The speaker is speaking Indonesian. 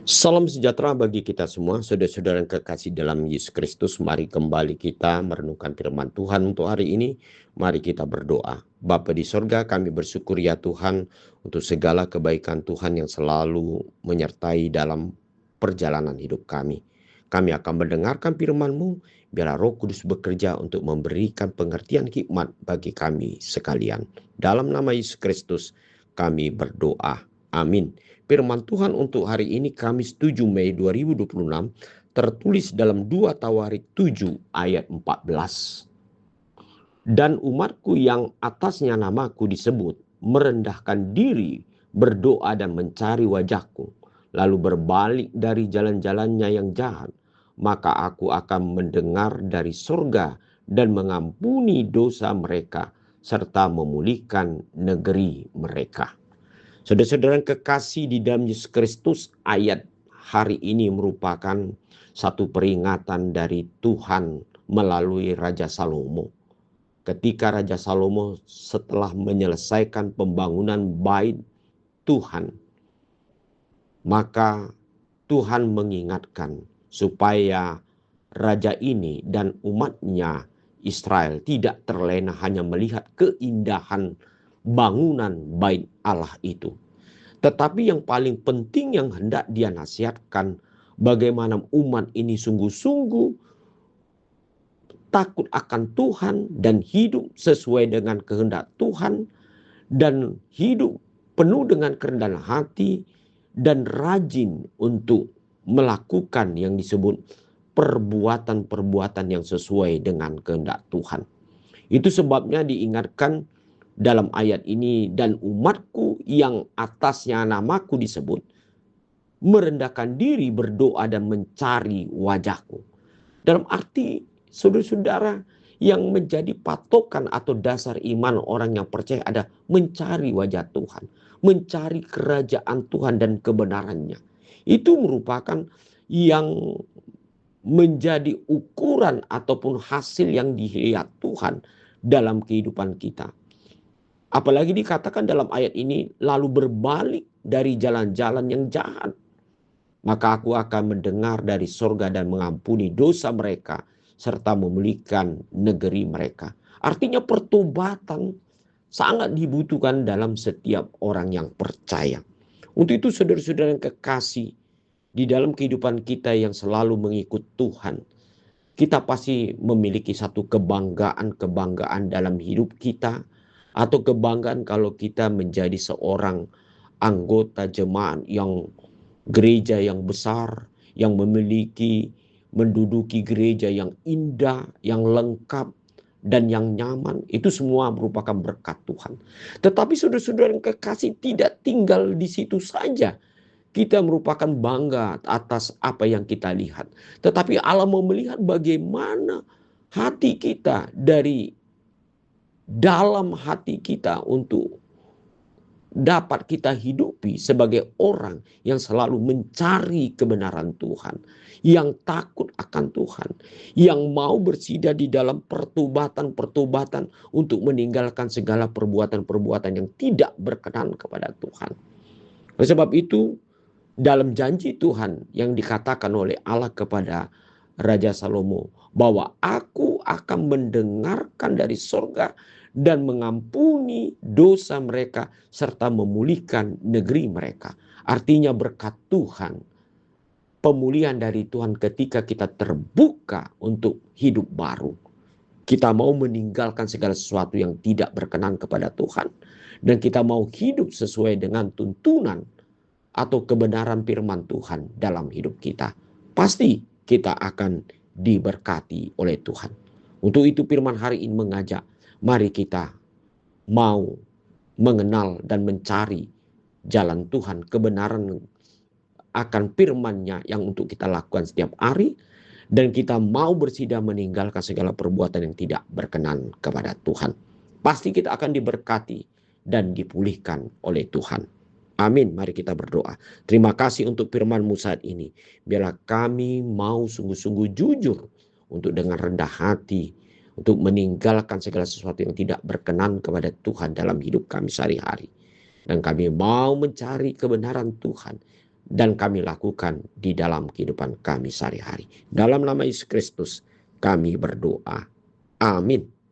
Salam sejahtera bagi kita semua, saudara-saudara yang kekasih dalam Yesus Kristus. Mari kembali kita merenungkan firman Tuhan untuk hari ini. Mari kita berdoa. Bapa di sorga, kami bersyukur ya Tuhan untuk segala kebaikan Tuhan yang selalu menyertai dalam perjalanan hidup kami. Kami akan mendengarkan firman-Mu, biarlah Roh Kudus bekerja untuk memberikan pengertian hikmat bagi kami sekalian. Dalam nama Yesus Kristus kami berdoa. Amin. Firman Tuhan untuk hari ini Kamis 7 Mei 2026 tertulis dalam 2 Tawarik 7 ayat 14. Dan umatku yang atasnya namaku disebut merendahkan diri, berdoa dan mencari wajahku, lalu berbalik dari jalan-jalannya yang jahat, maka aku akan mendengar dari surga dan mengampuni dosa mereka serta memulihkan negeri mereka. Saudara-saudara yang kekasih di dalam Yesus Kristus, ayat hari ini merupakan satu peringatan dari Tuhan melalui Raja Salomo. Ketika Raja Salomo setelah menyelesaikan pembangunan bait Tuhan, maka Tuhan mengingatkan supaya raja ini dan umatnya Israel tidak terlena hanya melihat keindahan bangunan bait Allah itu. Tetapi yang paling penting yang hendak dia nasihatkan, bagaimana umat ini sungguh-sungguh takut akan Tuhan dan hidup sesuai dengan kehendak Tuhan dan hidup penuh dengan kerendahan hati dan rajin untuk melakukan yang disebut perbuatan-perbuatan yang sesuai dengan kehendak Tuhan. Itu sebabnya diingatkan dalam ayat ini, dan umatku yang atasnya namaku disebut merendahkan diri, berdoa dan mencari wajahku. Dalam arti saudara-saudara, yang menjadi patokan atau dasar iman orang yang percaya ada mencari wajah Tuhan, mencari kerajaan Tuhan dan kebenarannya. Itu merupakan yang menjadi ukuran ataupun hasil yang dilihat Tuhan dalam kehidupan kita. Apalagi dikatakan dalam ayat ini, lalu berbalik dari jalan-jalan yang jahat, maka aku akan mendengar dari sorga dan mengampuni dosa mereka serta memulihkan negeri mereka. Artinya pertobatan sangat dibutuhkan dalam setiap orang yang percaya. Untuk itu saudara-saudara yang kekasih, di dalam kehidupan kita yang selalu mengikut Tuhan, kita pasti memiliki satu kebanggaan dalam hidup kita, atau kebanggaan kalau kita menjadi seorang anggota jemaat yang gereja yang besar, yang menduduki gereja yang indah, yang lengkap, dan yang nyaman. Itu semua merupakan berkat Tuhan. Tetapi saudara-saudara yang kekasih, tidak tinggal di situ saja. Kita merupakan bangga atas apa yang kita lihat. Tetapi Allah mau melihat bagaimana hati kita, dari dalam hati kita, untuk dapat kita hidupi sebagai orang yang selalu mencari kebenaran Tuhan, yang takut akan Tuhan, yang mau bersedia di dalam pertobatan untuk meninggalkan segala perbuatan-perbuatan yang tidak berkenan kepada Tuhan. Oleh sebab itu, dalam janji Tuhan yang dikatakan oleh Allah kepada Raja Salomo, bahwa aku akan mendengarkan dari sorga dan mengampuni dosa mereka serta memulihkan negeri mereka. Artinya berkat Tuhan, pemulihan dari Tuhan ketika kita terbuka untuk hidup baru. Kita mau meninggalkan segala sesuatu yang tidak berkenan kepada Tuhan, dan kita mau hidup sesuai dengan tuntunan atau kebenaran firman Tuhan dalam hidup kita. Pasti kita akan diberkati oleh Tuhan. Untuk itu firman hari ini mengajak, mari kita mau mengenal dan mencari jalan Tuhan, kebenaran akan firman-Nya yang untuk kita lakukan setiap hari, dan kita mau bersedia meninggalkan segala perbuatan yang tidak berkenan kepada Tuhan. Pasti kita akan diberkati dan dipulihkan oleh Tuhan. Amin. Mari kita berdoa. Terima kasih untuk firman-Mu saat ini. Biarlah kami mau sungguh-sungguh jujur untuk dengan rendah hati, untuk meninggalkan segala sesuatu yang tidak berkenan kepada Tuhan dalam hidup kami sehari-hari. Dan kami mau mencari kebenaran Tuhan. Dan kami lakukan di dalam kehidupan kami sehari-hari. Dalam nama Yesus Kristus kami berdoa. Amin.